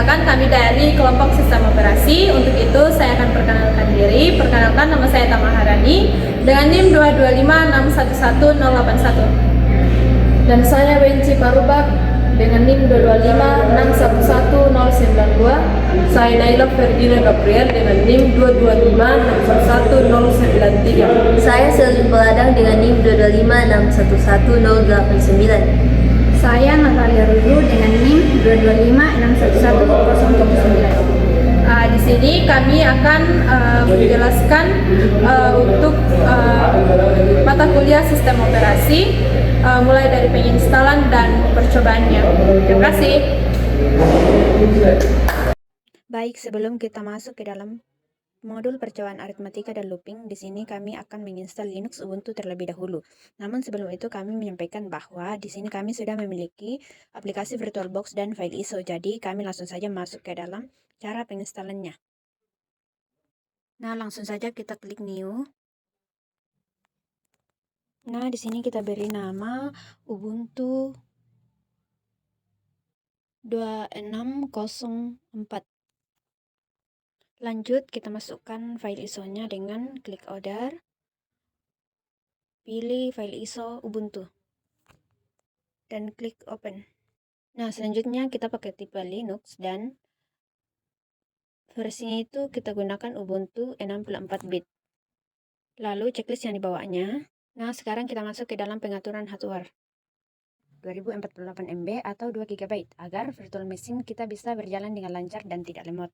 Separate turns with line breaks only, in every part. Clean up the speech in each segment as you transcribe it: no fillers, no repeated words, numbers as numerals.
Perkenalkan, kami dari kelompok sistem operasi. Untuk itu saya akan perkenalkan diri. Perkenalkan, nama saya Tama Harani dengan NIM 225611081.
Dan saya Wenci Parubak dengan NIM 225611092.
Saya Naila Ferdina Gabriel dengan NIM 225611093.
Saya Selin Peladang dengan NIM 225611089.
Saya Natalia Rudu dengan NIM 225611079.
Di sini kami akan menjelaskan untuk mata kuliah sistem operasi, mulai dari penginstalan dan percobaannya. Terima kasih.
Baik, sebelum kita masuk ke dalam modul percobaan aritmatika dan looping, di sini kami akan menginstal Linux Ubuntu terlebih dahulu. Namun sebelum itu kami menyampaikan bahwa di sini kami sudah memiliki aplikasi VirtualBox dan file ISO. Jadi kami langsung saja masuk ke dalam cara penginstalannya. Nah, langsung saja kita klik new. Nah, di sini kita beri nama Ubuntu 2604. Lanjut, kita masukkan file ISO-nya dengan klik order. Pilih file ISO Ubuntu. Dan klik open. Nah, selanjutnya kita pakai tipe Linux dan versinya itu kita gunakan Ubuntu 64 bit. Lalu checklist yang dibawanya. Nah, sekarang kita masuk ke dalam pengaturan hardware. 2048 MB atau 2 GB agar virtual machine kita bisa berjalan dengan lancar dan tidak lemot.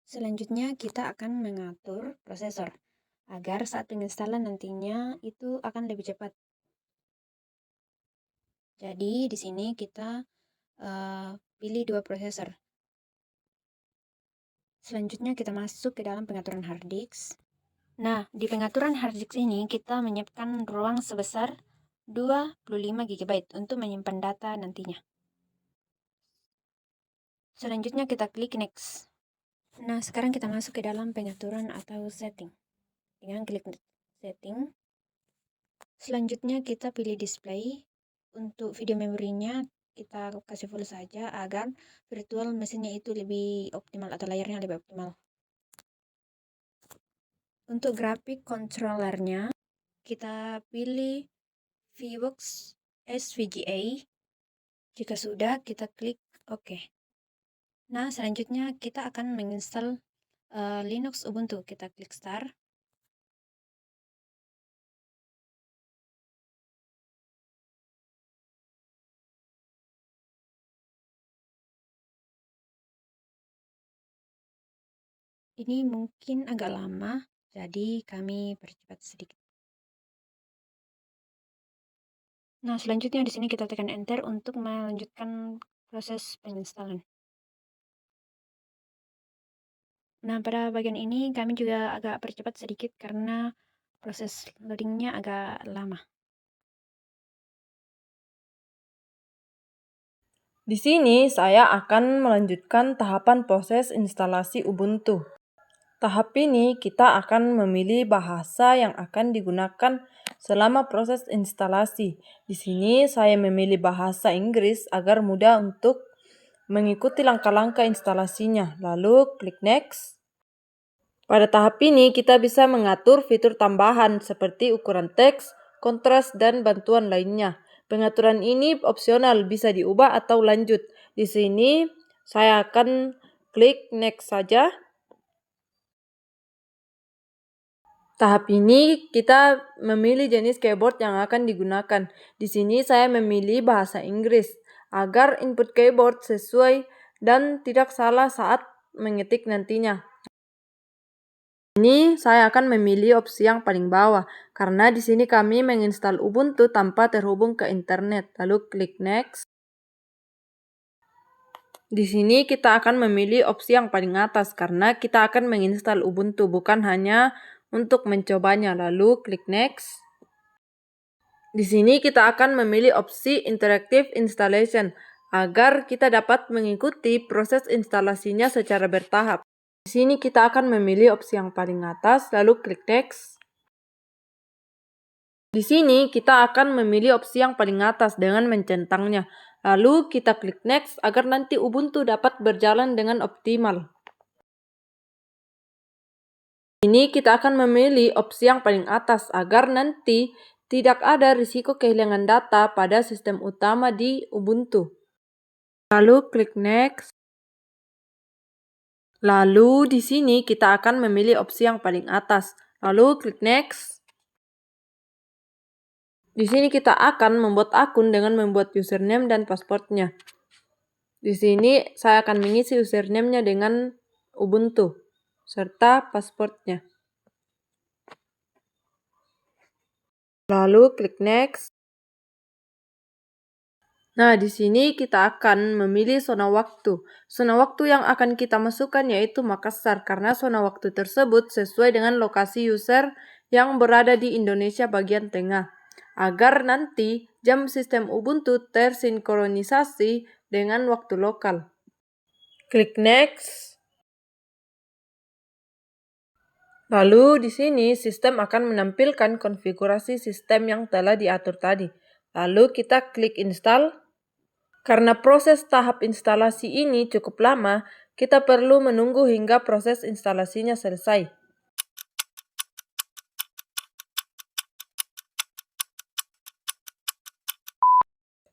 Selanjutnya kita akan mengatur prosesor agar saat penginstalan nantinya itu akan lebih cepat. Jadi di sini kita pilih 2 prosesor. Selanjutnya kita masuk ke dalam pengaturan hard disk. Nah, di pengaturan hard disk ini kita menyiapkan ruang sebesar 25 GB untuk menyimpan data nantinya. Selanjutnya kita klik next. Nah, sekarang kita masuk ke dalam pengaturan atau setting. Dengan klik setting. Selanjutnya kita pilih display. Untuk video memorinya kita kasih full saja agar virtual mesinnya itu lebih optimal atau layarnya lebih optimal. Untuk grafik controllernya kita pilih VBox SVGA. Jika sudah, kita klik OK. Nah, selanjutnya kita akan menginstal Linux Ubuntu. Kita klik start. Ini mungkin agak lama, jadi kami percepat sedikit. Nah, selanjutnya di sini kita tekan enter untuk melanjutkan proses penginstalan. Nah, pada bagian ini kami juga agak percepat sedikit karena proses loadingnya agak lama.
Di sini saya akan melanjutkan tahapan proses instalasi Ubuntu. Tahap ini kita akan memilih bahasa yang akan digunakan selama proses instalasi. Di sini saya memilih bahasa Inggris agar mudah untuk mengikuti langkah-langkah instalasinya. Lalu klik next. Pada tahap ini kita bisa mengatur fitur tambahan seperti ukuran teks, kontras, dan bantuan lainnya. Pengaturan ini opsional, bisa diubah atau lanjut. Di sini saya akan klik next saja. Tahap ini kita memilih jenis keyboard yang akan digunakan. Di sini saya memilih bahasa Inggris agar input keyboard sesuai dan tidak salah saat mengetik nantinya. Ini saya akan memilih opsi yang paling bawah karena di sini kami menginstal Ubuntu tanpa terhubung ke internet. Lalu klik next. Di sini kita akan memilih opsi yang paling atas karena kita akan menginstal Ubuntu bukan hanya untuk mencobanya. Lalu klik next. Di sini kita akan memilih opsi interactive installation agar kita dapat mengikuti proses instalasinya secara bertahap. Di sini kita akan memilih opsi yang paling atas, lalu klik next. Di sini kita akan memilih opsi yang paling atas dengan mencentangnya. Lalu kita klik next agar nanti Ubuntu dapat berjalan dengan optimal. Ini kita akan memilih opsi yang paling atas agar nanti tidak ada risiko kehilangan data pada sistem utama di Ubuntu. Lalu klik next. Lalu di sini kita akan memilih opsi yang paling atas. Lalu klik next. Di sini kita akan membuat akun dengan membuat username dan passwordnya. Di sini saya akan mengisi username-nya dengan Ubuntu serta passwordnya. Lalu klik next. Nah, di sini kita akan memilih zona waktu. Zona waktu yang akan kita masukkan yaitu Makassar, karena zona waktu tersebut sesuai dengan lokasi user yang berada di Indonesia bagian tengah, agar nanti jam sistem Ubuntu tersinkronisasi dengan waktu lokal. Klik next. Lalu di sini sistem akan menampilkan konfigurasi sistem yang telah diatur tadi. Lalu kita klik install. Karena proses tahap instalasi ini cukup lama, kita perlu menunggu hingga proses instalasinya selesai.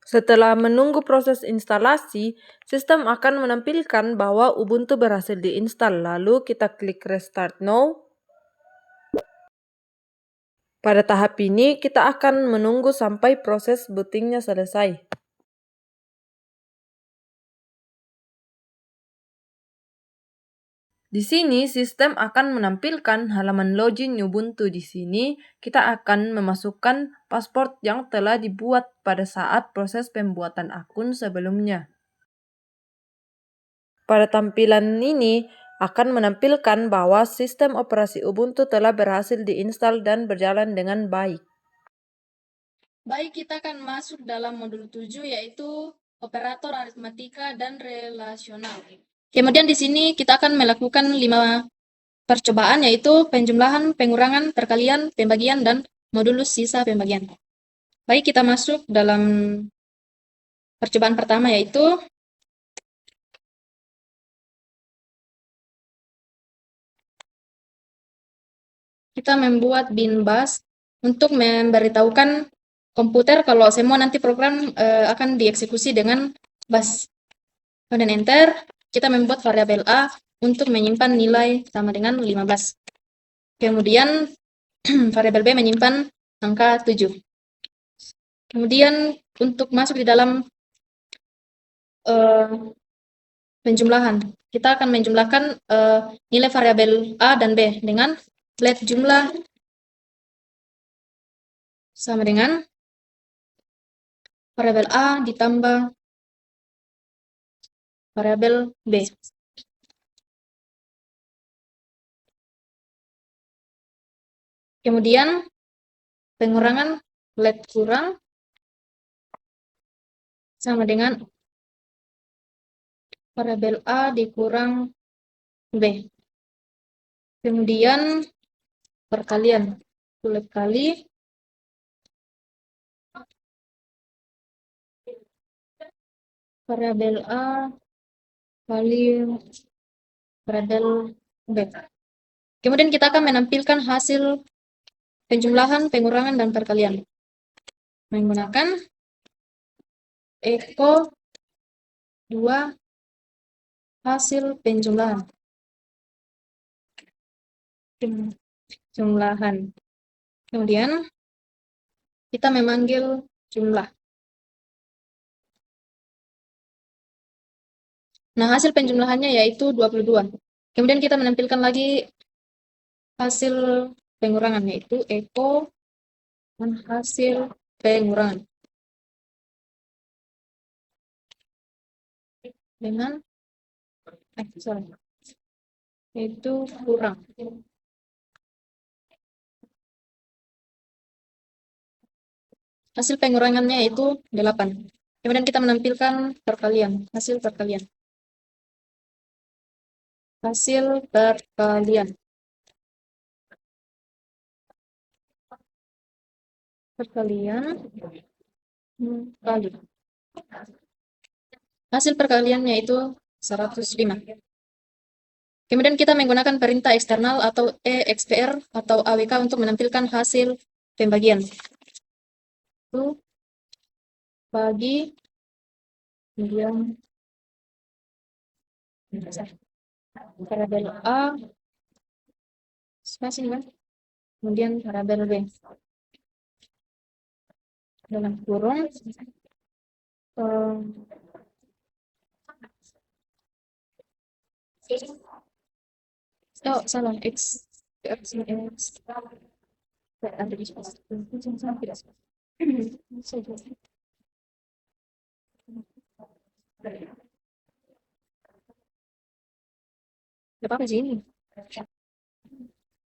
Setelah menunggu proses instalasi, sistem akan menampilkan bahwa Ubuntu berhasil diinstal. Lalu kita klik Restart Now. Pada tahap ini, kita akan menunggu sampai proses bootingnya selesai. Di sini, sistem akan menampilkan halaman login Ubuntu. Di sini, kita akan memasukkan password yang telah dibuat pada saat proses pembuatan akun sebelumnya. Pada tampilan ini, akan menampilkan bahwa sistem operasi Ubuntu telah berhasil diinstal dan berjalan dengan baik.
Baik, kita akan masuk dalam modul 7 yaitu operator aritmatika dan relasional. Kemudian di sini kita akan melakukan 5 percobaan yaitu penjumlahan, pengurangan, perkalian, pembagian, dan modulus sisa pembagian. Baik, kita masuk dalam percobaan pertama yaitu kita membuat bin bus untuk memberitahukan komputer kalau semua nanti program akan dieksekusi dengan bus. Kemudian enter, kita membuat variabel A untuk menyimpan nilai sama dengan 15. Kemudian variabel B menyimpan angka 7. Kemudian untuk masuk di dalam penjumlahan, kita akan menjumlahkan nilai variabel A dan B dengan let jumlah sama dengan variabel A ditambah variabel B. Kemudian pengurangan let kurang sama dengan variabel A dikurang B. Kemudian perkalian, let kali variabel A kali variabel B. Kemudian kita akan menampilkan hasil penjumlahan, pengurangan, dan perkalian menggunakan echo 2 hasil penjumlahan. Kemudian kita memanggil jumlah. Nah, hasil penjumlahannya yaitu 22. Kemudian kita menampilkan lagi hasil pengurangan yaitu echo dan hasil pengurangan dengan itu kurang. Hasil pengurangannya yaitu 8. Kemudian kita menampilkan perkalian, hasil perkalian. Hasil perkalian. Perkalian kali Hasil perkaliannya itu 105. Kemudian kita menggunakan perintah eksternal atau EXPR atau AWK untuk menampilkan hasil pembagian. Itu bagi kemudian variabel A spasi kan? Kemudian variabel B dalam kurung oh salah X ada di spasi. Gak apa-apa sih ini.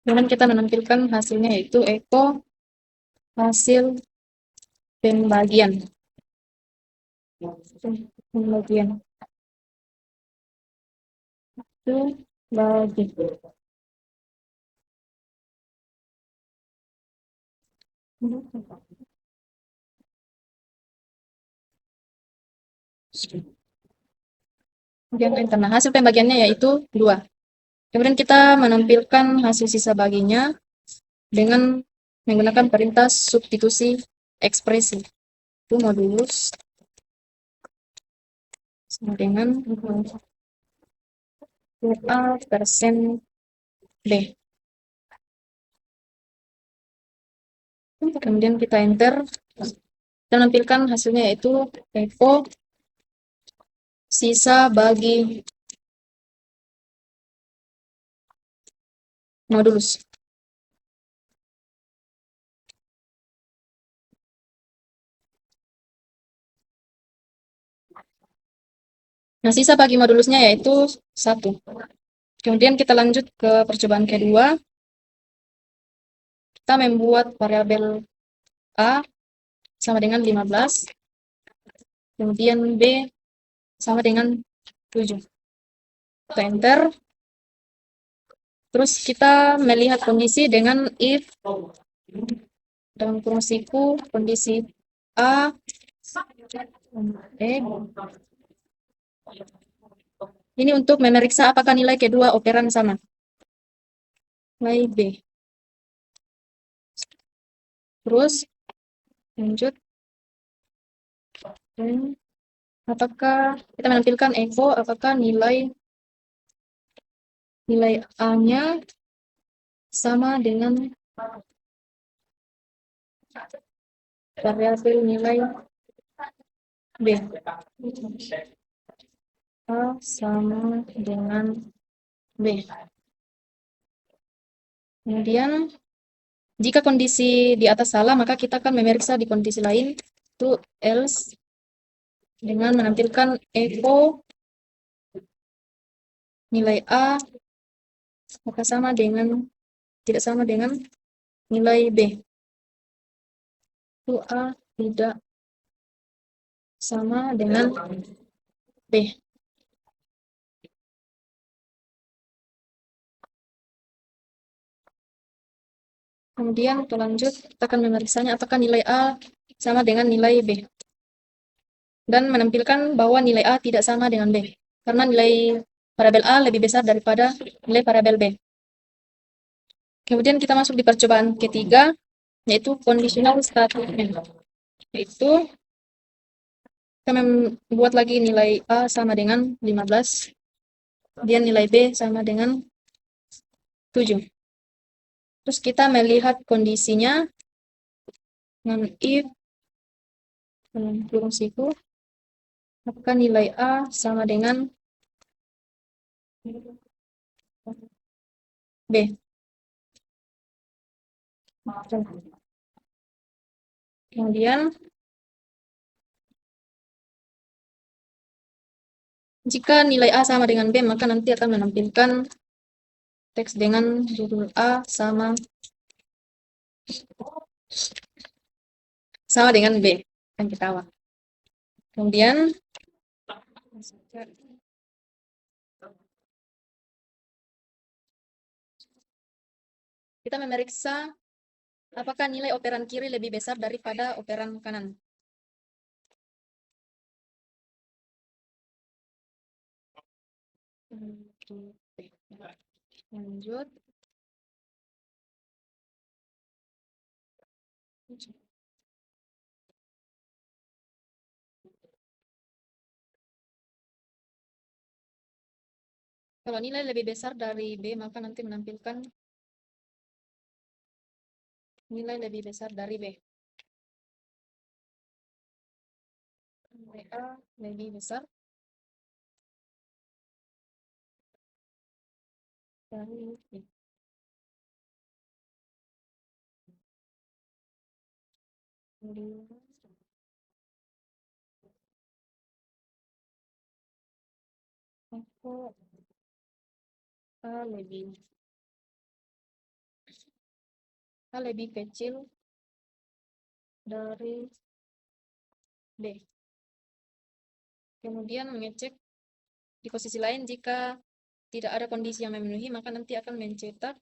Kemudian kita menampilkan hasilnya yaitu eko hasil pembagian. Pembagian. Itu bagi. Kemudian enter. Nah, hasil pembagiannya yaitu 2. Kemudian kita menampilkan hasil sisa baginya dengan menggunakan perintah substitusi ekspresi. Itu modulus sama dengan A persen B. Kemudian kita enter. Kita menampilkan hasilnya yaitu FO sisa bagi modulus. Nah, sisa bagi modulusnya yaitu 1. Kemudian kita lanjut ke percobaan kedua. Kita membuat variabel A sama dengan 15. Kemudian B sama dengan 7. Kita enter. Terus kita melihat kondisi dengan if dalam kurung siku kondisi A ini untuk memeriksa apakah nilai kedua operan sama. Nilai B. Terus lanjut. Apakah kita menampilkan echo apakah nilai A-nya sama dengan variabel nilai B. A sama dengan B. Kemudian jika kondisi di atas salah, maka kita akan memeriksa di kondisi lain, itu else dengan menampilkan echo nilai A maka sama dengan tidak sama dengan nilai B. Itu A tidak sama dengan B. Kemudian kita lanjut, kita akan memeriksanya apakah nilai A sama dengan nilai B. Dan menampilkan bahwa nilai A tidak sama dengan B. Karena nilai variabel A lebih besar daripada nilai variabel B. Kemudian kita masuk di percobaan ketiga, yaitu conditional statement. Yaitu kita membuat lagi nilai A sama dengan 15. Kemudian nilai B sama dengan 7. Terus kita melihat kondisinya dengan if dalam kurung siku apakah nilai A sama dengan B. Kemudian jika nilai A sama dengan B, maka nanti akan menampilkan teks dengan judul A sama dengan B yang kita awal. Kemudian kita memeriksa apakah nilai operan kiri lebih besar daripada operan kanan. Lanjut. Kalau nilai lebih besar dari B, maka nanti menampilkan nilai lebih besar dari B. Nilai A lebih besar dari B. Kemudian aku A lebih kecil dari B. Kemudian mengecek di posisi lain jika tidak ada kondisi yang memenuhi, maka nanti akan mencetak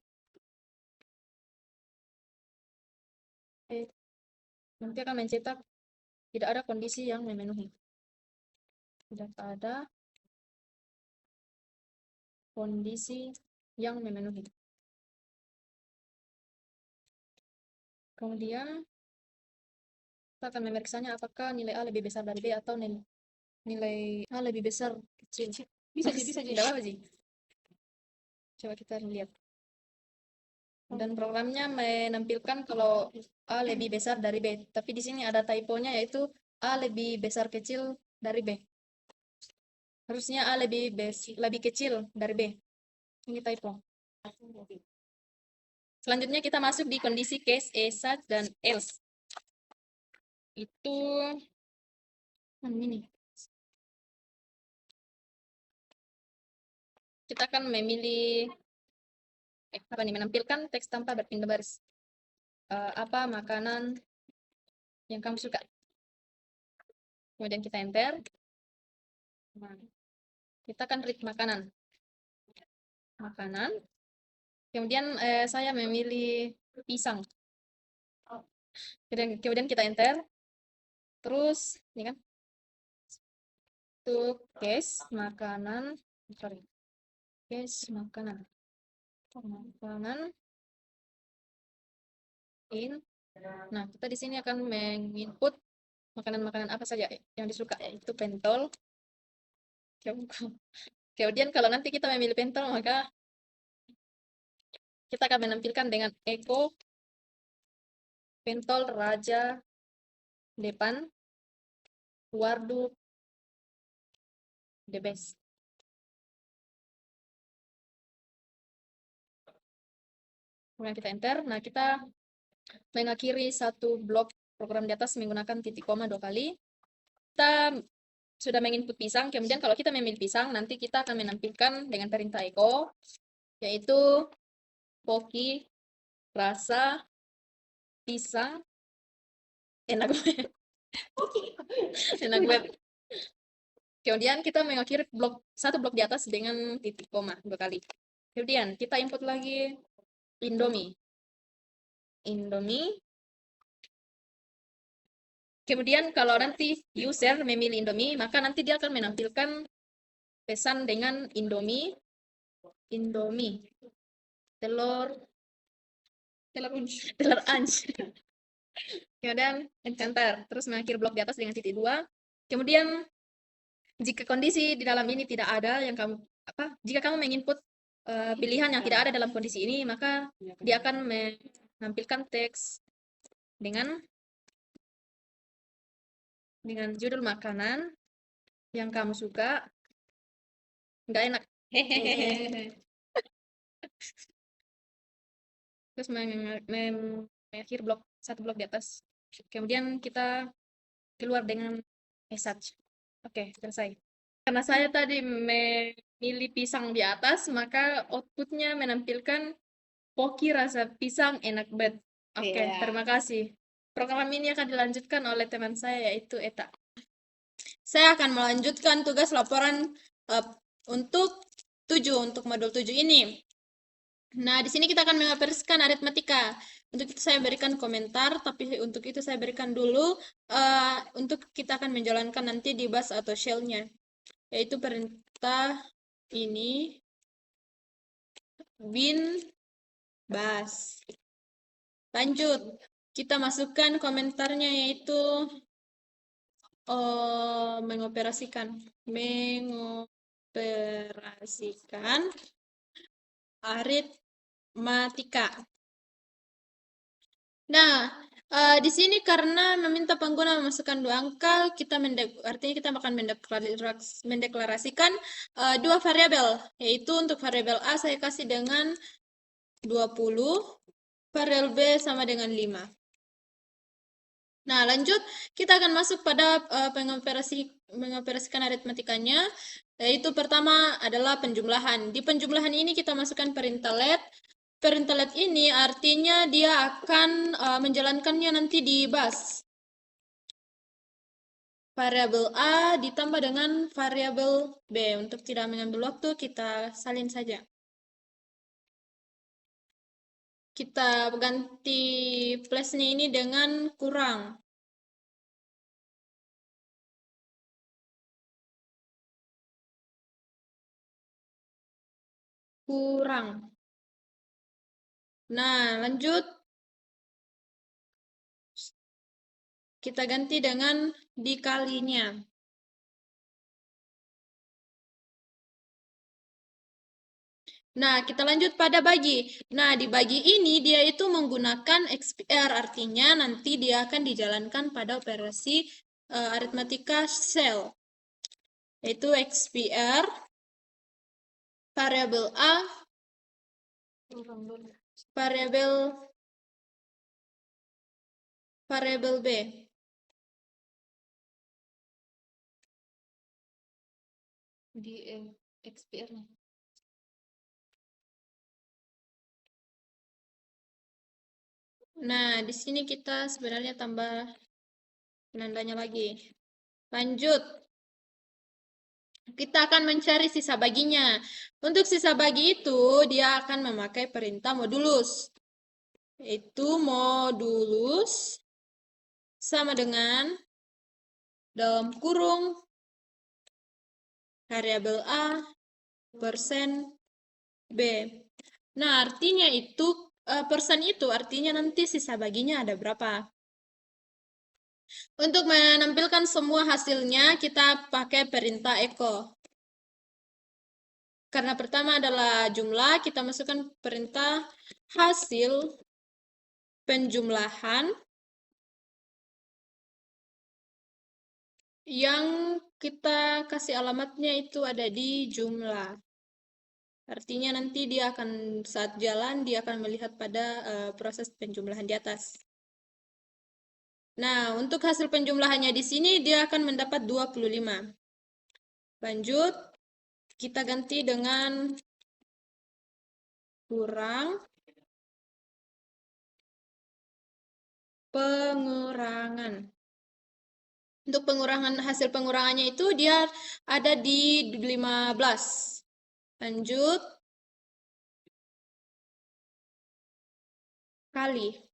tidak ada kondisi yang memenuhi. Tidak ada kondisi yang memenuhi. Kemudian kita akan memeriksanya apakah nilai A lebih besar dari B atau nilai A lebih besar kecil. Bisa jadi. Tidak apa sih. Coba kita lihat. Dan programnya menampilkan kalau A lebih besar dari B. Tapi di sini ada typonya, yaitu A lebih besar kecil dari B. Harusnya A lebih kecil dari B. Ini typo. Selanjutnya kita masuk di kondisi case such dan else. Itu ini. Kita akan memilih menampilkan teks tanpa berpindah baris. Apa makanan yang kamu suka? Kemudian kita enter. Kita akan read makanan. Kemudian saya memilih pisang. Kemudian kita enter. Terus ini kan untuk case makanan in. Nah, kita di sini akan menginput makanan-makanan apa saja yang disuka, yaitu pentol. Kemudian kalau nanti kita memilih pentol, maka kita akan menampilkan dengan Eko pentol Raja depan Warduk the best. Kemudian kita enter. Nah, kita mengakhiri satu blok program di atas menggunakan titik koma 2 kali. Kita sudah menginput pisang. Kemudian kalau kita memilih pisang, nanti kita akan menampilkan dengan perintah echo, yaitu Poki rasa pisang enak web. Kemudian kita mengakhiri satu blok di atas dengan titik koma 2 kali. Kemudian kita input lagi Indomie. Kemudian kalau nanti user memilih Indomie, maka nanti dia akan menampilkan pesan dengan Indomie telur anj. Kemudian enter, terus mengakhiri blok di atas dengan titik 2. Kemudian jika kondisi di dalam ini tidak ada yang jika kamu menginput pilihan yang tidak ada dalam kondisi ini, maka dia akan menampilkan teks dengan judul makanan yang kamu suka. Nggak enak. Terus mengakhiri satu blok di atas. Kemudian kita keluar dengan message. Oke, selesai. Karena saya tadi memilih pisang di atas, maka outputnya menampilkan Poki rasa pisang enak banget. Oke, terima kasih. Program ini akan dilanjutkan oleh teman saya, yaitu Eta.
Saya akan melanjutkan tugas laporan untuk modul 7 ini. Nah, di sini kita akan mengoperasikan aritmatika. Untuk itu saya berikan komentar, tapi untuk itu saya berikan dulu untuk kita akan menjalankan nanti di bus atau shell-nya, yaitu perintah ini bin bas. Lanjut, kita masukkan komentarnya yaitu mengoperasikan aritmatika. Nah, di sini karena meminta pengguna memasukkan 2 angka, artinya kita akan mendeklarasikan 2 variabel, yaitu untuk variabel A saya kasih dengan 20, variabel B sama dengan 5. Nah, lanjut kita akan masuk pada mengoperasikan aritmatikanya, yaitu pertama adalah penjumlahan. Di penjumlahan ini kita masukkan perintah let. Perintah let ini artinya dia akan menjalankannya nanti di bus. Variabel A ditambah dengan variabel B. Untuk tidak mengambil waktu, kita salin saja. Kita ganti plusnya ini dengan kurang. Kurang. Nah, lanjut. Kita ganti dengan dikalinya. Nah, kita lanjut pada bagi. Nah, di bagi ini dia itu menggunakan XPR, artinya nanti dia akan dijalankan pada operasi aritmatika shell, yaitu XPR variabel A, variabel B. Di XPR. Nah, di sini kita sebenarnya tambah penandanya lagi. Lanjut. Kita akan mencari sisa baginya. Untuk sisa bagi itu, dia akan memakai perintah modulus. Yaitu modulus sama dengan dalam kurung variabel A persen B. Nah, artinya itu persen itu artinya nanti sisa baginya ada berapa. Untuk menampilkan semua hasilnya, kita pakai perintah echo. Karena pertama adalah jumlah, kita masukkan perintah hasil penjumlahan yang kita kasih alamatnya itu ada di jumlah. Artinya nanti dia akan saat jalan dia akan melihat pada proses penjumlahan di atas. Nah, untuk hasil penjumlahannya di sini dia akan mendapat 25. Lanjut, kita ganti dengan kurang pengurangan. Untuk hasil pengurangannya itu dia ada di 15. Lanjut. Kali.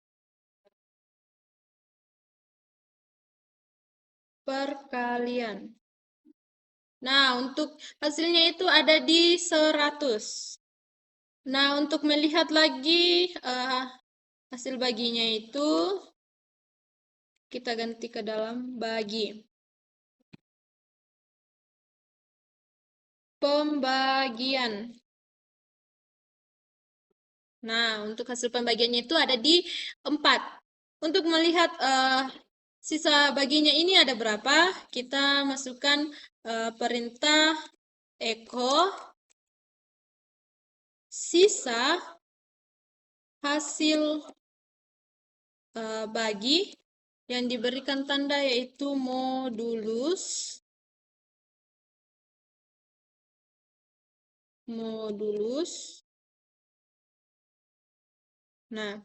Perkalian. Nah, untuk hasilnya itu ada di 100. Nah, untuk melihat lagi hasil baginya itu, kita ganti ke dalam bagi. Pembagian. Nah, untuk hasil pembagiannya itu ada di 4. Untuk melihat sisa baginya ini ada berapa, kita masukkan perintah echo sisa hasil bagi yang diberikan tanda yaitu modulus Nah,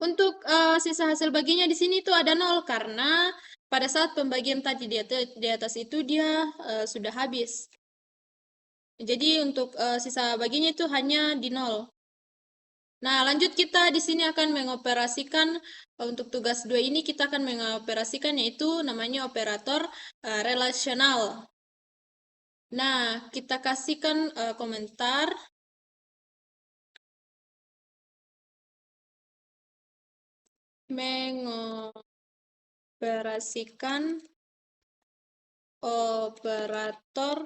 untuk sisa hasil baginya di sini tuh ada 0 karena pada saat pembagian tadi di atas itu dia sudah habis. Jadi untuk sisa baginya itu hanya di 0. Nah, lanjut kita di sini akan mengoperasikan untuk tugas 2 ini kita akan mengoperasikan yaitu namanya operator relasional. Nah, kita kasihkan komentar. Mengoperasikan operator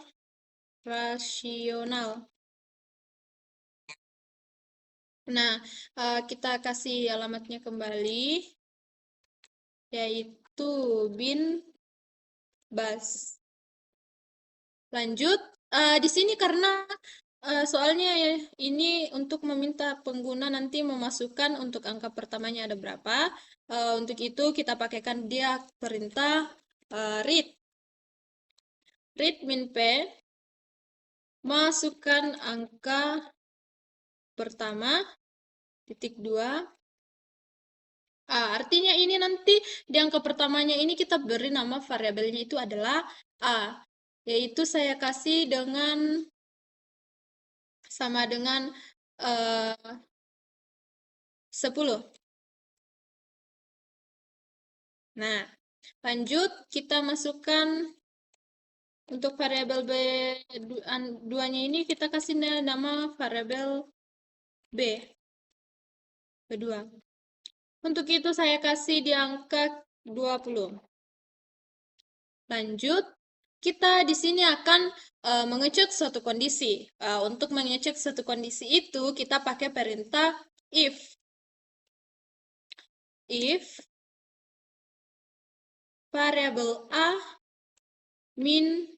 rasional. Nah, kita kasih alamatnya kembali, yaitu bin bus. Lanjut, di sini karena soalnya ya, ini untuk meminta pengguna nanti memasukkan untuk angka pertamanya ada berapa. Untuk itu kita pakaikan dia perintah read min p, masukkan angka pertama titik 2. Artinya ini nanti di angka pertamanya ini kita beri nama variabelnya itu adalah A, yaitu saya kasih dengan sama dengan 10. Nah, lanjut kita masukkan untuk variabel B2-nya ini kita kasih nama variabel B kedua. Untuk itu saya kasih di angka 20. Lanjut, kita di sini akan mengecek suatu kondisi. Untuk mengecek suatu kondisi itu kita pakai perintah if. If variabel A min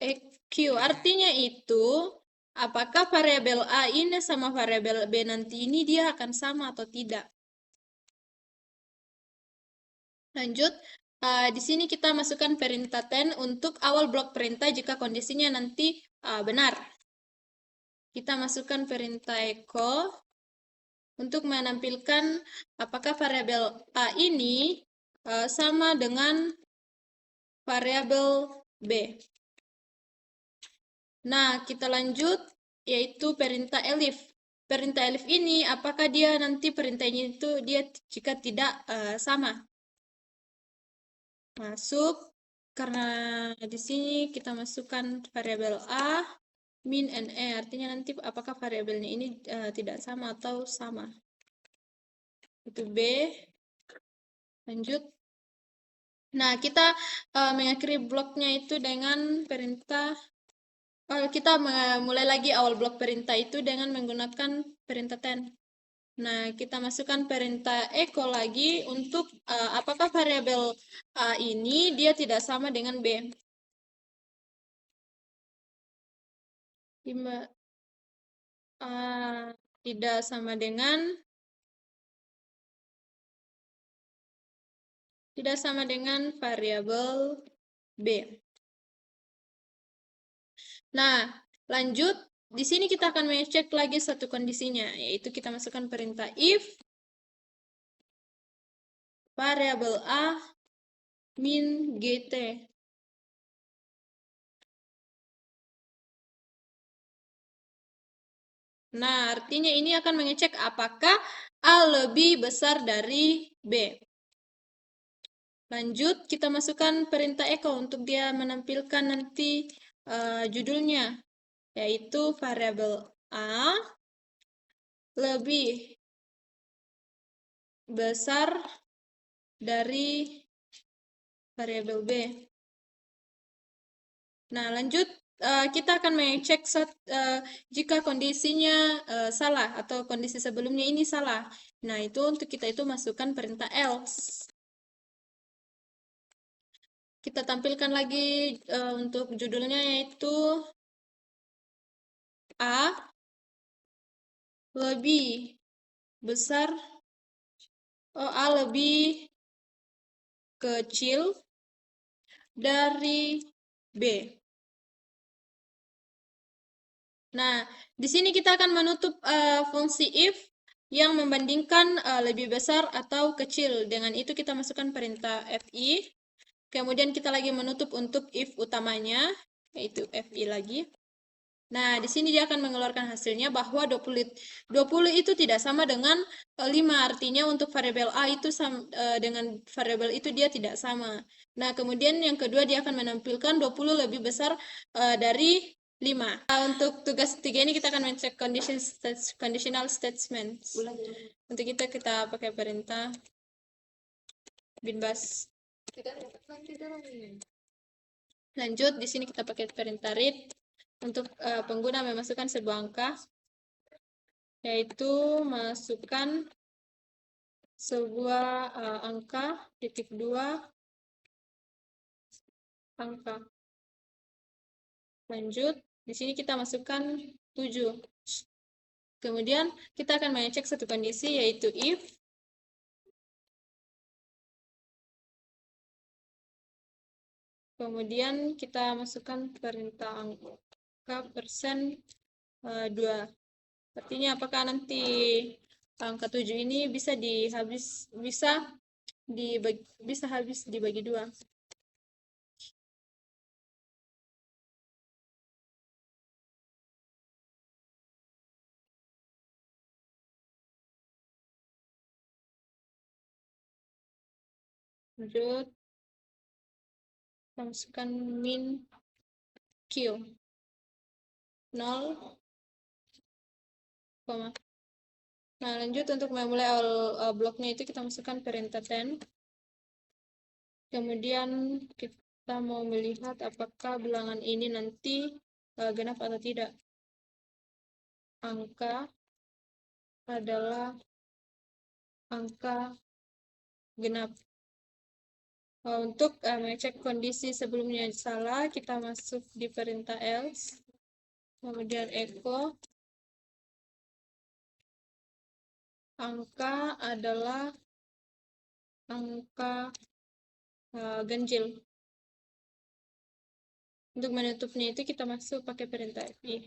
EQ, artinya itu apakah variabel A ini sama variabel B nanti ini dia akan sama atau tidak. Lanjut, di sini kita masukkan perintah 10 untuk awal blok perintah jika kondisinya nanti benar. Kita masukkan perintah echo untuk menampilkan apakah variabel A ini sama dengan variabel B. Nah, kita lanjut yaitu perintah elif. Perintah elif ini apakah dia nanti perintahnya itu dia jika tidak sama. Masuk, karena di sini kita masukkan variabel A min NE, artinya nanti apakah variabelnya ini tidak sama atau sama. Itu B. Lanjut. Nah, kita mengakhiri bloknya itu dengan perintah, kita mulai lagi awal blok perintah itu dengan menggunakan perintah 10. Nah, kita masukkan perintah echo lagi untuk apakah variabel A ini dia tidak sama dengan B. Tidak sama dengan variabel B. Nah, lanjut. Di sini kita akan mengecek lagi satu kondisinya, yaitu kita masukkan perintah if variabel A min GT. Nah, artinya ini akan mengecek apakah A lebih besar dari B. Lanjut, kita masukkan perintah echo untuk dia menampilkan nanti judulnya, yaitu variabel A lebih besar dari variabel B. Nah, lanjut kita akan mengecek jika kondisinya salah atau kondisi sebelumnya ini salah. Nah, itu untuk kita itu masukkan perintah else. Kita tampilkan lagi untuk judulnya yaitu A lebih besar, A lebih kecil dari B. Nah, di sini kita akan menutup fungsi if yang membandingkan lebih besar atau kecil. Dengan itu kita masukkan perintah fi. Kemudian kita lagi menutup untuk if utamanya, yaitu fi lagi. Nah, di sini dia akan mengeluarkan hasilnya bahwa 20 itu tidak sama dengan 5. Artinya untuk variabel A itu dengan variabel itu dia tidak sama. Nah, kemudian yang kedua dia akan menampilkan 20 lebih besar dari 5. Nah, untuk tugas ketiga ini kita akan mencek conditional statement. Untuk kita pakai perintah binbas. Lanjut, di sini kita pakai perintah read untuk pengguna memasukkan sebuah angka, yaitu masukkan sebuah angka titik 2 angka. Lanjut, di sini kita masukkan 7. Kemudian kita akan mengecek satu kondisi, yaitu if kemudian kita masukkan perintah angka persen 2. Artinya apakah nanti angka 7 ini bisa habis dibagi 2. Lanjut, kita masukkan min Q 0, nah lanjut untuk memulai awal bloknya itu kita masukkan perintah 10. Kemudian kita mau melihat apakah bilangan ini nanti genap atau tidak. Angka adalah angka genap. Untuk mengecek kondisi sebelumnya salah, kita masuk di perintah else, kemudian echo angka adalah angka ganjil. Untuk menutupnya itu kita masuk pakai perintah fi.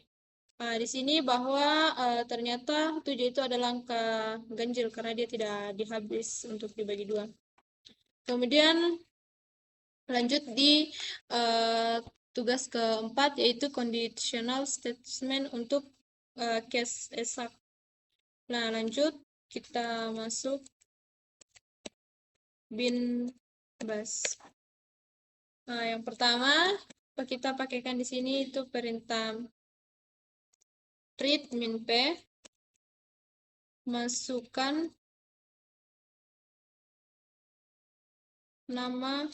Di sini bahwa ternyata 7 itu adalah angka ganjil karena dia tidak dihabis untuk dibagi 2. Kemudian lanjut di tugas keempat, yaitu conditional statement untuk case exact. Nah, lanjut kita masuk binbas. Nah, yang pertama kita pakaikan di sini itu perintah read min p, masukkan nama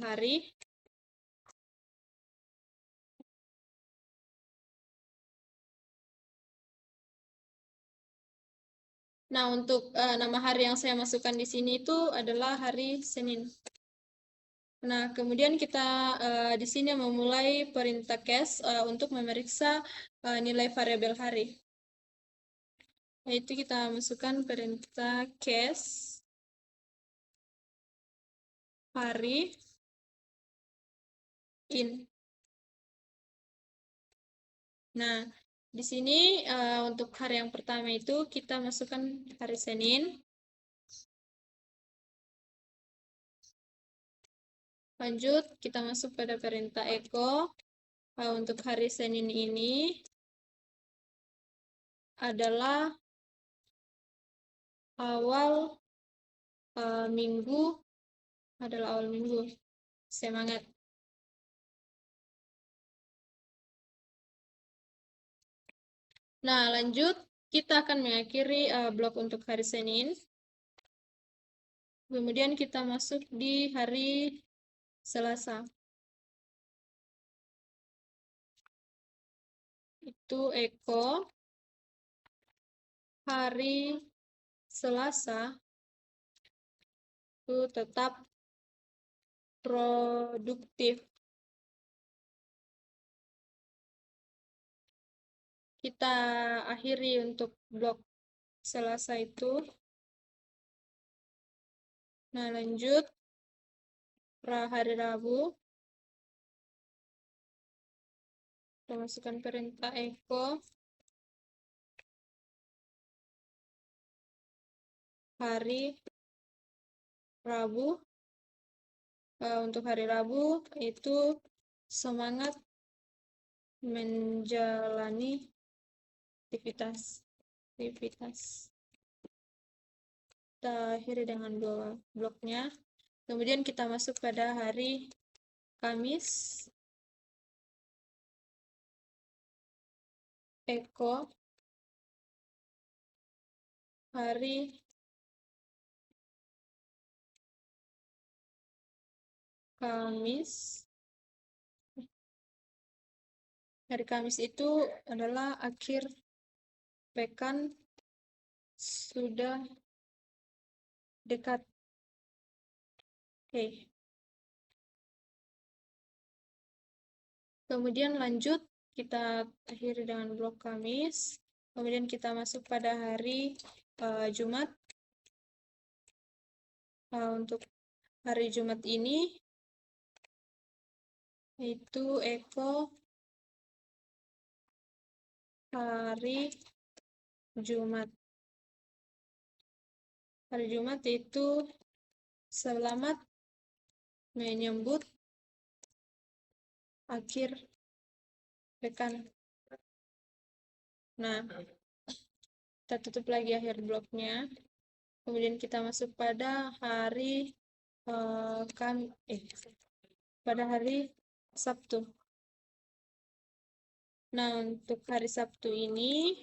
hari, nah untuk nama hari yang saya masukkan di sini itu adalah hari Senin. Nah, kemudian kita di sini memulai perintah case untuk memeriksa nilai variabel hari. Yaitu kita masukkan perintah case hari in. Nah, di sini untuk hari yang pertama itu kita masukkan hari Senin. Lanjut, kita masuk pada perintah echo. Untuk hari Senin ini adalah awal minggu. Semangat. Nah, lanjut kita akan mengakhiri blok untuk hari Senin. Kemudian kita masuk di hari Selasa. Itu echo hari Selasa itu tetap produktif. Kita akhiri untuk blok Selasa itu. Nah, lanjut hari Rabu. Kita masukkan perintah echo hari Rabu. Untuk hari Rabu itu semangat menjalani aktivitas. Kita akhiri dengan 2 bloknya. Kemudian kita masuk pada hari Kamis. Eko hari Kamis. Hari Kamis itu adalah akhir pekan, sudah dekat. Oke. Kemudian lanjut, kita akhiri dengan blok Kamis. Kemudian kita masuk pada hari Jumat. Untuk hari Jumat ini, itu Eko hari Jumat. Hari Jumat itu selamat menyambut akhir pekan. Nah, kita tutup lagi akhir bloknya. Kemudian kita masuk pada hari pada hari Sabtu. Nah, untuk hari Sabtu ini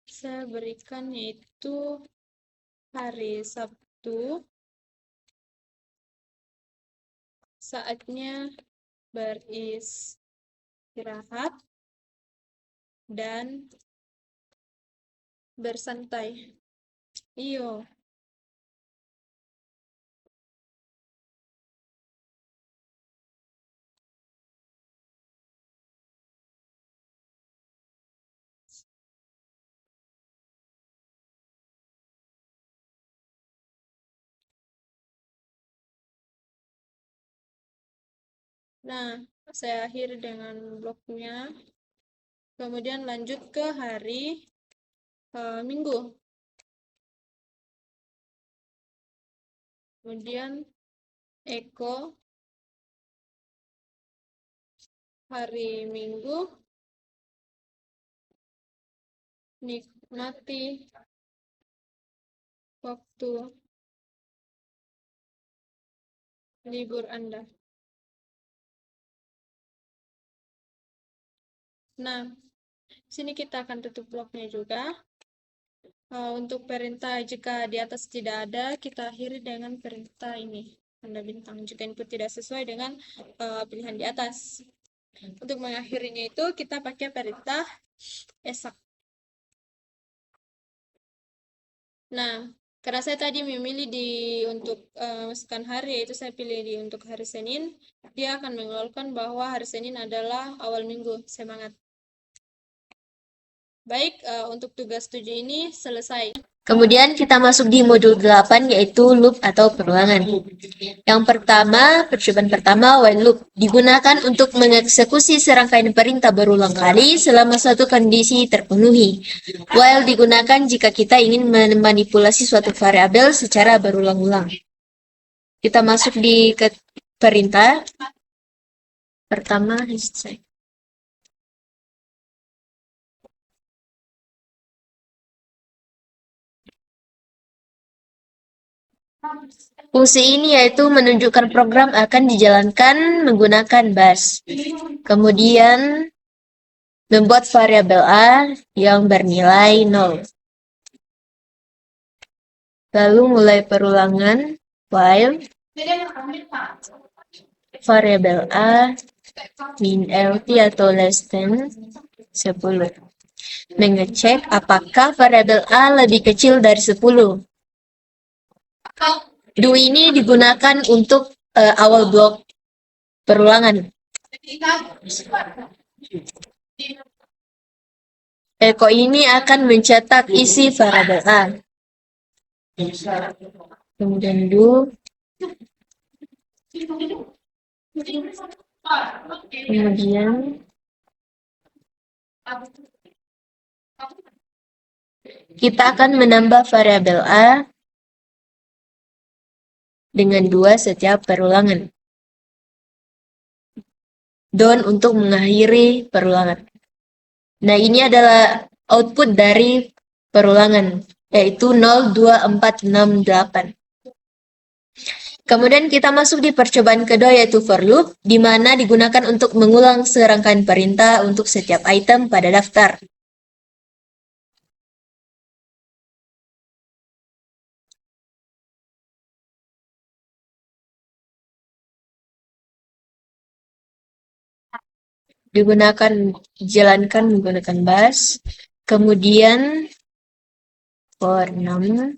saya berikan yaitu hari Sabtu saatnya beristirahat dan bersantai. Iyo. Nah, saya akhiri dengan bloknya. Kemudian lanjut ke hari Minggu. Kemudian Eko hari Minggu nikmati waktu libur Anda. Nah, sini kita akan tutup bloknya juga. Untuk perintah jika di atas tidak ada, kita akhiri dengan perintah ini, tanda bintang, jika input tidak sesuai dengan pilihan di atas. Untuk mengakhirinya itu kita pakai perintah esak. Nah, karena saya tadi memilih untuk masukkan hari, yaitu saya pilih untuk hari Senin, dia akan mengeluarkan bahwa hari Senin adalah awal minggu. Semangat. Baik, untuk tugas 7 ini selesai.
Kemudian kita masuk di modul 8 yaitu loop atau perulangan. Yang pertama, percobaan pertama while loop digunakan untuk mengeksekusi serangkaian perintah berulang kali selama suatu kondisi terpenuhi. While digunakan jika kita ingin memanipulasi suatu variabel secara berulang-ulang. Kita masuk di perintah pertama history. Fungsi ini yaitu menunjukkan program akan dijalankan menggunakan bash. Kemudian membuat variabel A yang bernilai 0. Lalu mulai perulangan while variabel A min LT atau less than 10. Mengecek apakah variabel A lebih kecil dari 10. Do ini digunakan untuk awal blok perulangan. Eko ini akan mencetak isi variabel A. Kemudian do. Kemudian kita akan menambah variabel A dengan 2 setiap perulangan. don untuk mengakhiri perulangan. Nah, ini adalah output dari perulangan, yaitu 0, 2, 4, 6, 8. Kemudian kita masuk di percobaan kedua, yaitu for loop, di mana digunakan untuk mengulang serangkaian perintah untuk setiap item pada daftar. Jalankan menggunakan bus, kemudian for 6,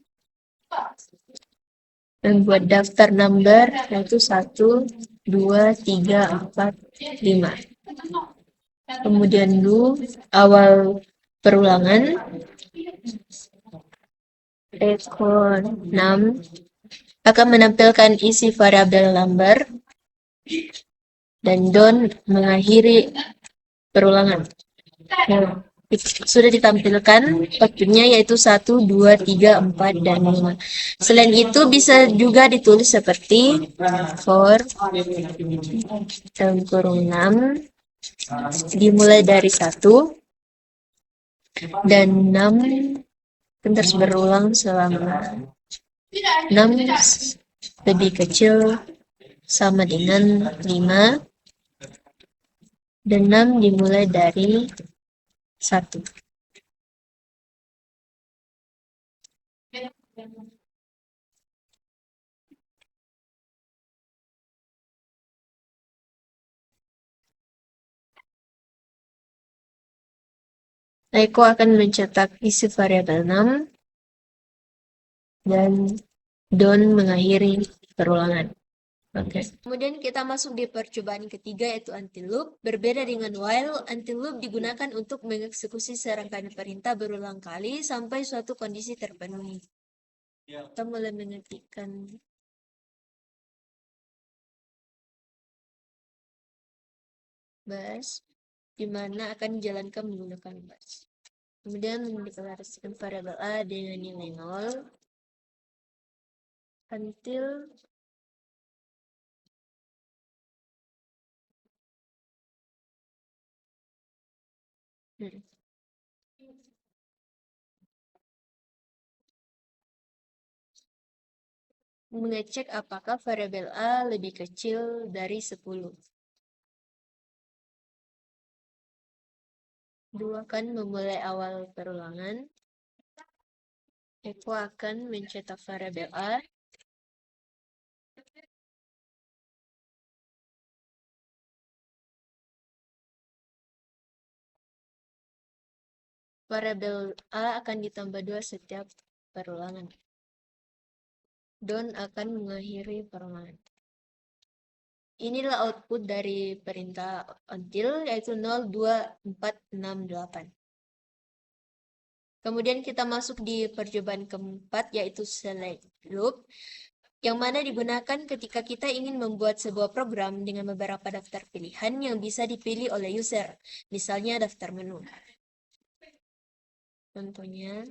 membuat daftar number yaitu 1, 2, 3, 4, 5. Kemudian do awal perulangan, echo 6 akan menampilkan isi variabel number, dan don mengakhiri perulangan. Nah, sudah ditampilkan outputnya yaitu 1, 2, 3, 4, dan 5. Selain itu bisa juga ditulis seperti for dalam kurung 6 dimulai dari 1 dan 6 terus berulang selama 6 lebih kecil sama dengan 5 dan 6 dimulai dari 1. Echo akan mencetak isi variabel 6 dan don mengakhiri perulangan. Oke. Kemudian kita masuk di percobaan ketiga, yaitu until loop. Berbeda dengan while, until loop digunakan untuk mengeksekusi serangkaian perintah berulang kali sampai suatu kondisi terpenuhi. Kita mulai mengetikkan bus, di mana akan dijalankan menggunakan bus. Kemudian mendeklarasikan variabel A dengan nilai 0 until mengecek apakah variabel A lebih kecil dari 10. 2 akan memulai awal perulangan. Echo akan mencetak variabel A. Variabel A akan ditambah 2 setiap perulangan. Don akan mengakhiri perulangan. Inilah output dari perintah until, yaitu 0, 2, 4, 6, 8. Kemudian kita masuk di percobaan keempat, yaitu select loop, yang mana digunakan ketika kita ingin membuat sebuah program dengan beberapa daftar pilihan yang bisa dipilih oleh user, misalnya daftar menu. Contohnya,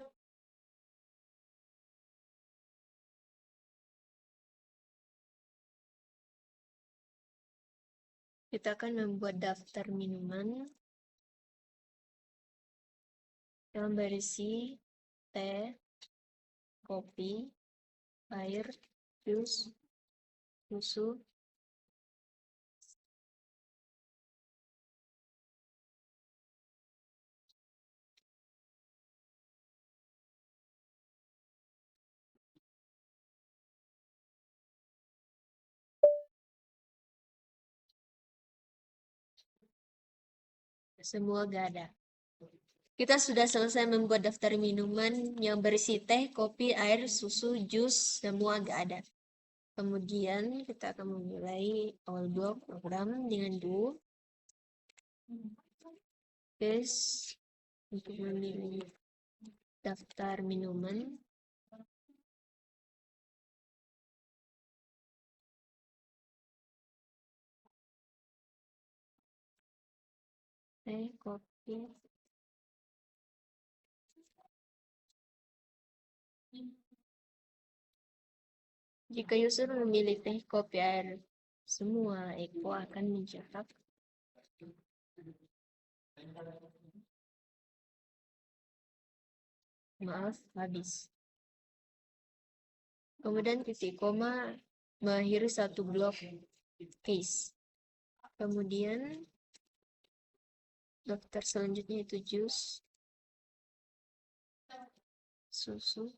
kita akan membuat daftar minuman yang berisi teh, kopi, air, jus, susu, semua gak ada. Kita sudah selesai membuat daftar minuman yang berisi teh, kopi, air, susu, jus, semua gak ada. Kemudian kita akan memulai awal blok program dengan do space untuk memilih daftar minuman. Teh, kopi, jika user memilih teh, kopi, air semua, Echo akan mencetak Maaf, habis. Kemudian titik koma mengakhiri satu blok case. Kemudian daftar selanjutnya itu jus, susu,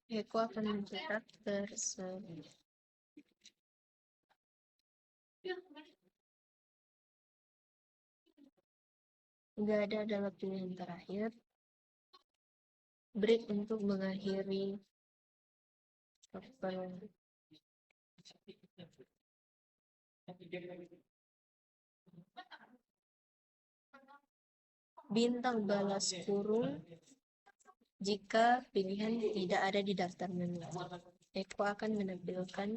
Eko akan mencetak tersebut. Nggak ada adalah pilihan terakhir. Break untuk mengakhiri bintang balas kurung jika pilihan tidak ada di daftar menu. Eko akan menampilkan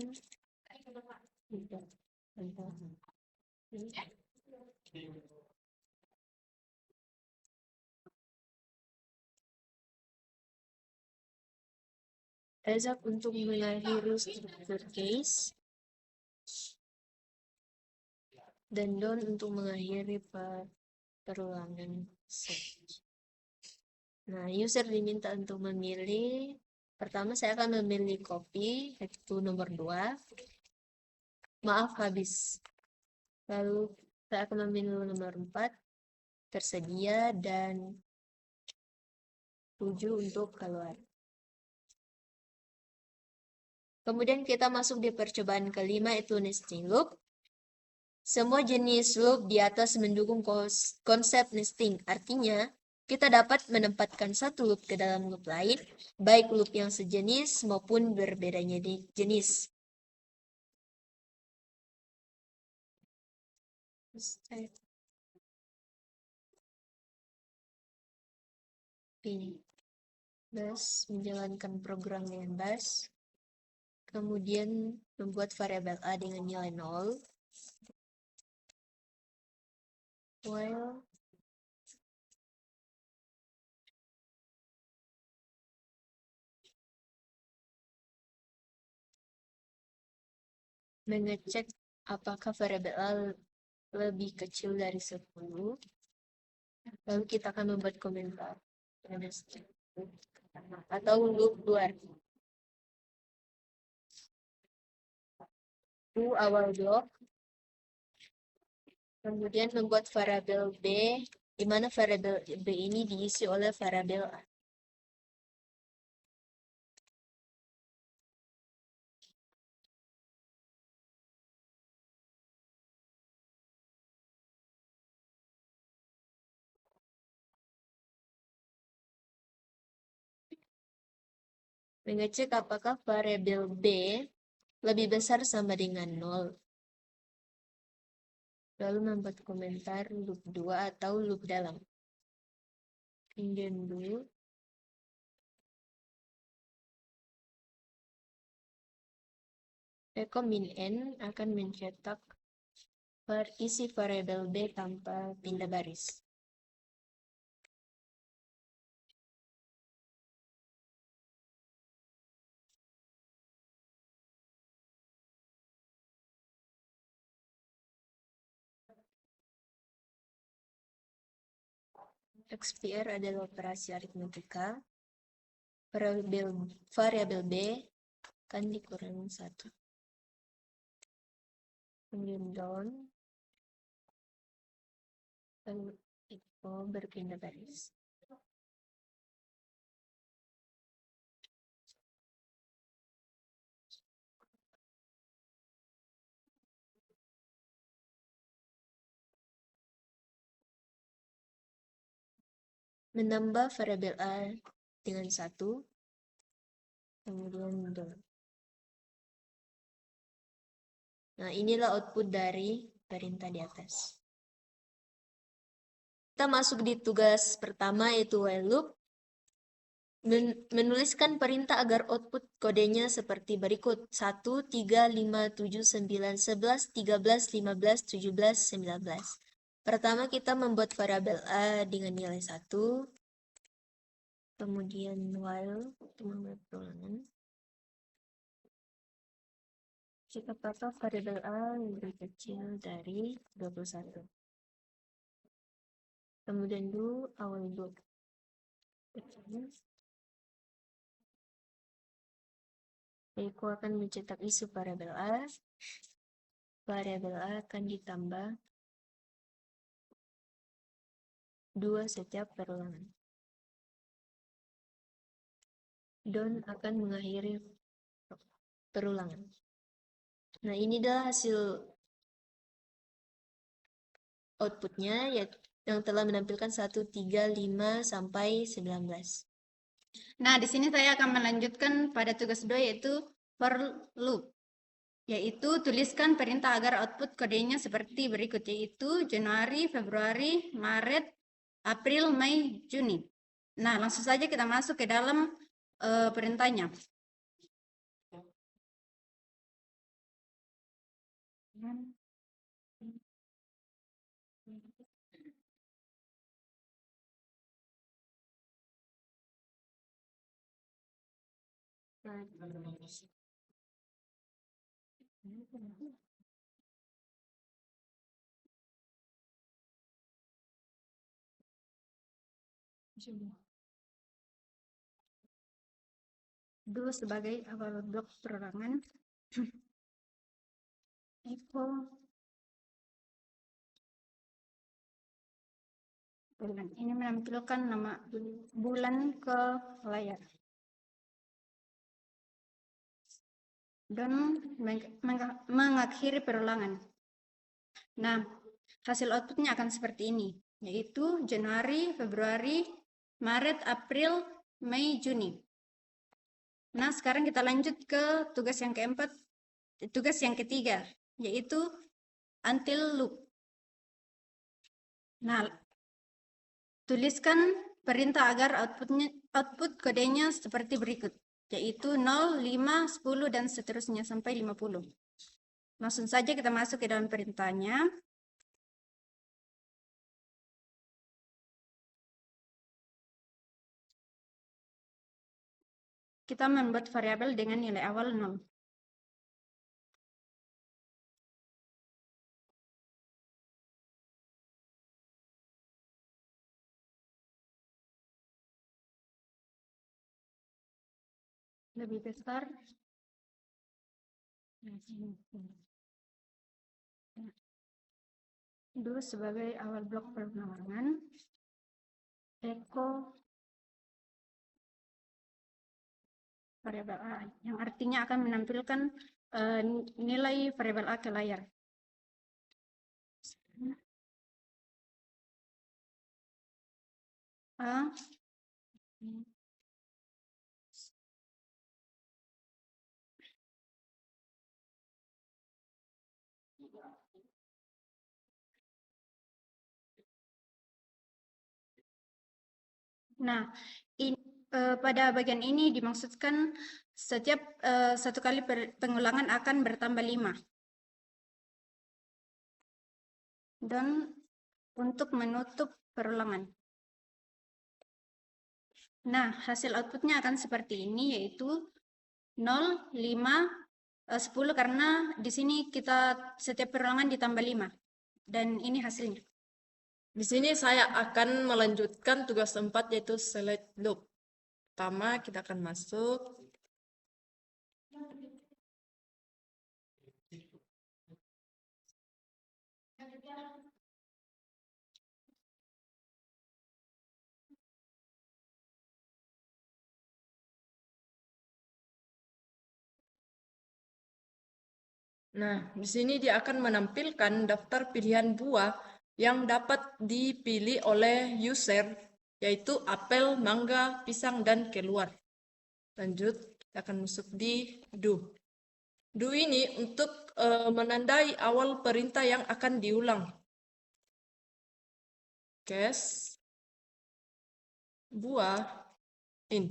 Ezak untuk mengakhiri struktur case dan Don untuk mengakhiri perulangan search. Nah, user diminta untuk memilih. Pertama saya akan memilih copy, itu nomor 2. Maaf, habis. Lalu saya akan memilih nomor 4, tersedia, dan 7 untuk keluar. Kemudian kita masuk di percobaan kelima, itu nesting loop. Semua jenis loop di atas mendukung konsep nesting. Artinya, kita dapat menempatkan satu loop ke dalam loop lain, baik loop yang sejenis maupun berbedanya jenis. Ini. Bash menjalankan program dengan Bash. Kemudian membuat variabel A dengan nilai 0. While mengecek apakah variabel A lebih kecil dari 10. Lalu kita akan membuat komentar atau loop luar. Awal blok. Kemudian membuat variabel B, di mana variabel B ini diisi oleh variabel A. Mengecek apakah variabel B lebih besar sama dengan 0. Lalu membuat komentar loop 2 atau loop dalam. Kemudian dulu. Eko min n akan mencetak isi variabel B tanpa pindah baris. XPR adalah operasi aritmetika. Variabel B akan dikurangi 1. Kemudian down. Lalu Eko berpindah baris. Menambah variabel A dengan 1, kemudian down. Nah, inilah output dari perintah di atas. Kita masuk di tugas pertama, yaitu while loop. Menuliskan perintah agar output kodenya seperti berikut. 1, 3, 5, 7, 9, 11, 13, 15, 17, 19. Pertama kita membuat variabel A dengan nilai 1. Kemudian while untuk membuat perulangan. Jika papa variabel A lebih kecil dari 21. Kemudian do awal loop. Eko akan mencetak isu variabel A. Variabel A akan ditambah 2 setiap perulangan. Don akan mengakhiri perulangan. Nah, ini adalah hasil outputnya yang telah menampilkan 1, 3, 5, sampai 19.
Nah, di sini saya akan melanjutkan pada tugas 2 yaitu for loop. Yaitu tuliskan perintah agar output kodenya seperti berikut, yaitu Januari, Februari, Maret, April, Mei, Juni. Nah, langsung saja kita masuk ke dalam perintahnya. Do sebagai awal blok perorangan. Echo bulan. Ini menampilkan nama bulan ke layar. Dan mengakhiri perulangan. Nah, hasil outputnya akan seperti ini, yaitu Januari, Februari, Maret, April, Mei, Juni. Nah, sekarang kita lanjut ke tugas yang keempat, tugas yang ketiga, yaitu until loop. Nah, tuliskan perintah agar output kodenya seperti berikut, yaitu 0, 5, 10, dan seterusnya sampai 50. Langsung saja kita masuk ke dalam perintahnya. Kita membuat variabel dengan nilai awal 0. Lebih besar. Do sebagai awal blok perulangan. Echo variabel A, yang artinya akan menampilkan nilai variabel A ke layar. A Nah, pada bagian ini dimaksudkan setiap satu kali pengulangan akan bertambah 5. Dan untuk menutup perulangan. Nah, hasil outputnya akan seperti ini, yaitu 0, 5, 10, karena di sini kita setiap perulangan ditambah 5. Dan ini hasilnya.
Di sini saya akan melanjutkan tugas 4 yaitu select loop. Pertama kita akan masuk. Nah, di sini dia akan menampilkan daftar pilihan buah yang dapat dipilih oleh user, yaitu apel, mangga, pisang, dan keluar. Lanjut, kita akan masuk di do. Do ini untuk menandai awal perintah yang akan diulang. Case buah in.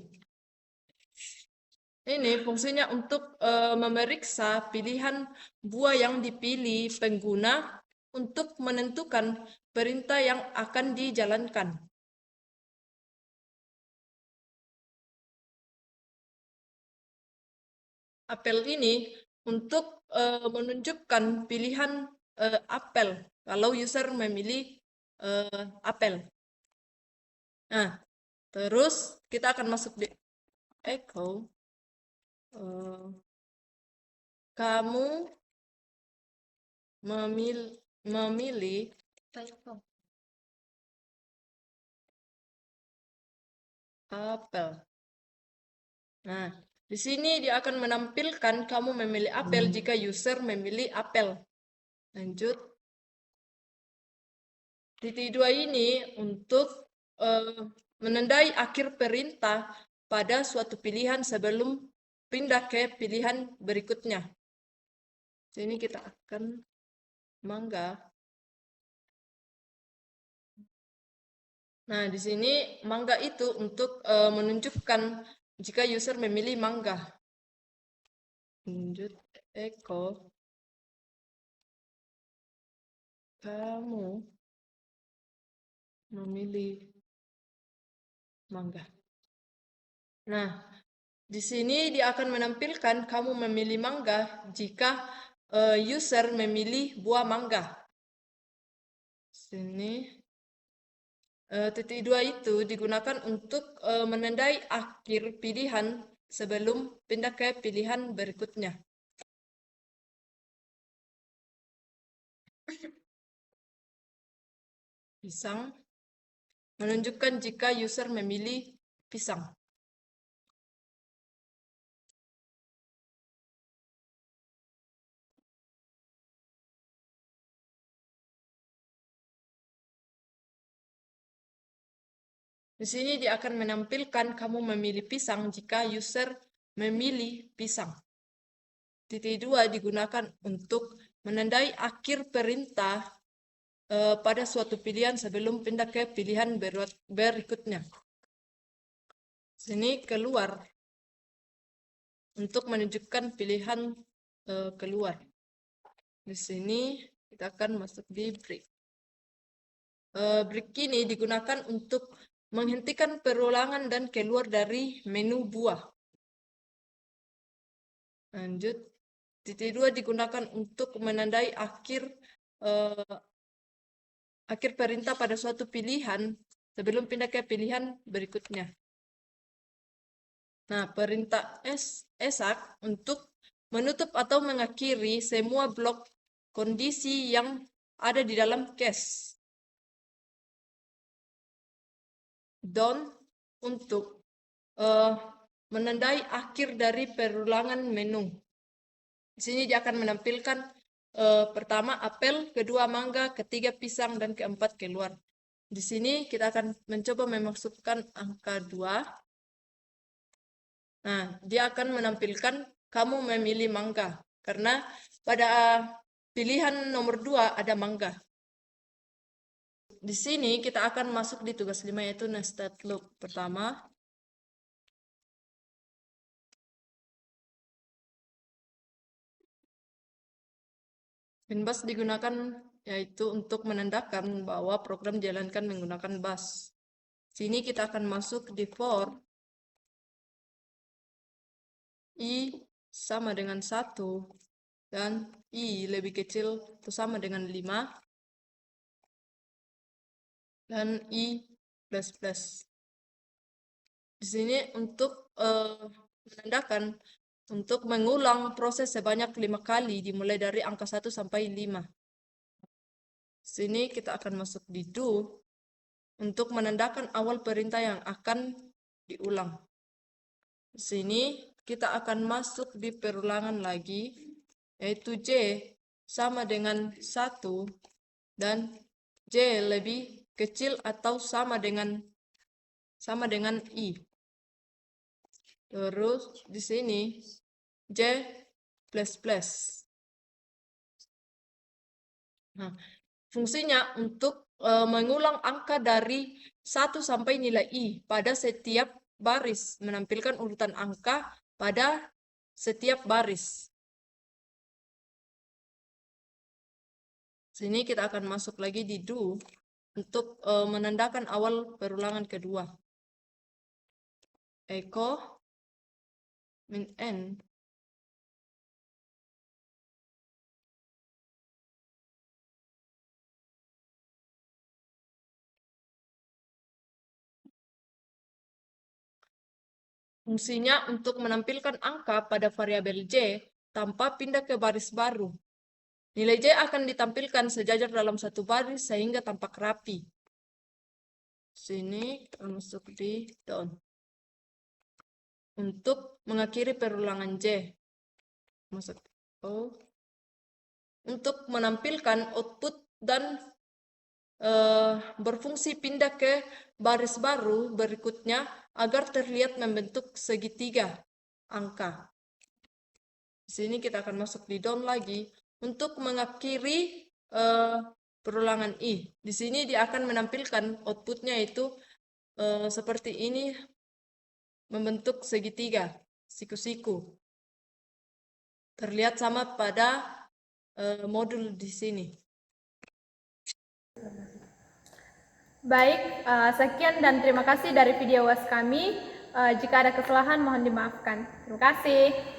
Ini fungsinya untuk memeriksa pilihan buah yang dipilih pengguna untuk menentukan perintah yang akan dijalankan. Apel ini untuk menunjukkan pilihan apel kalau user memilih apel. Nah, terus kita akan masuk di echo. Kamu memilih apel. Nah, di sini dia akan menampilkan kamu memilih apel jika user memilih apel. Lanjut. Titik 2 ini untuk menandai akhir perintah pada suatu pilihan sebelum pindah ke pilihan berikutnya. Sini kita akan mangga. Nah, di sini mangga itu untuk menunjukkan jika user memilih mangga. Lanjut, echo. Kamu memilih mangga. Nah, di sini dia akan menampilkan kamu memilih mangga jika user memilih buah mangga. Sini titik 2 itu digunakan untuk menandai akhir pilihan sebelum pindah ke pilihan berikutnya. Pisang menunjukkan jika user memilih pisang. Di sini dia akan menampilkan kamu memilih pisang jika user memilih pisang. Titik 2 digunakan untuk menandai akhir perintah pada suatu pilihan sebelum pindah ke pilihan berikutnya. Sini keluar untuk menunjukkan pilihan keluar. Di sini kita akan masuk di break. Break ini digunakan untuk menghentikan perulangan dan keluar dari menu buah. Lanjut, titik 2 digunakan untuk menandai akhir perintah pada suatu pilihan sebelum pindah ke pilihan berikutnya. Nah, perintah esak untuk menutup atau mengakhiri semua blok kondisi yang ada di dalam case. Don untuk menandai akhir dari perulangan menu. Di sini dia akan menampilkan pertama apel, kedua mangga, ketiga pisang, dan keempat keluar. Di sini kita akan mencoba memasukkan angka 2. Nah, dia akan menampilkan kamu memilih mangga karena pada pilihan nomor 2 ada mangga. Di sini kita akan masuk di tugas 5 yaitu nested loop. Pertama, binbus digunakan yaitu untuk menandakan bahwa program dijalankan menggunakan bus. Sini kita akan masuk di for i sama dengan 1 dan i lebih kecil atau sama dengan 5 dan i plus plus. Di sini untuk menandakan untuk mengulang proses sebanyak 5 kali dimulai dari angka 1 sampai 5. Sini kita akan masuk di do untuk menandakan awal perintah yang akan diulang. Di sini kita akan masuk di perulangan lagi, yaitu J sama dengan 1 dan J lebih kecil atau sama dengan I. Terus di sini J plus plus. Nah, fungsinya untuk mengulang angka dari 1 sampai nilai I pada setiap baris, menampilkan urutan angka pada setiap baris. Sini kita akan masuk lagi di do untuk menandakan awal perulangan kedua. Echo min n Fungsinya untuk menampilkan angka pada variabel J tanpa pindah ke baris baru. Nilai J akan ditampilkan sejajar dalam satu baris sehingga tampak rapi. Sini kita masuk di down. Untuk mengakhiri perulangan J. Masuk O. Untuk menampilkan output dan berfungsi pindah ke baris baru berikutnya agar terlihat membentuk segitiga angka. Di sini kita akan masuk di down lagi untuk mengakhiri perulangan I. Di sini dia akan menampilkan outputnya itu seperti ini, membentuk segitiga, siku-siku. Terlihat sama pada modul di sini.
Baik, sekian dan terima kasih dari video UAS kami. Jika ada kesalahan mohon dimaafkan. Terima kasih.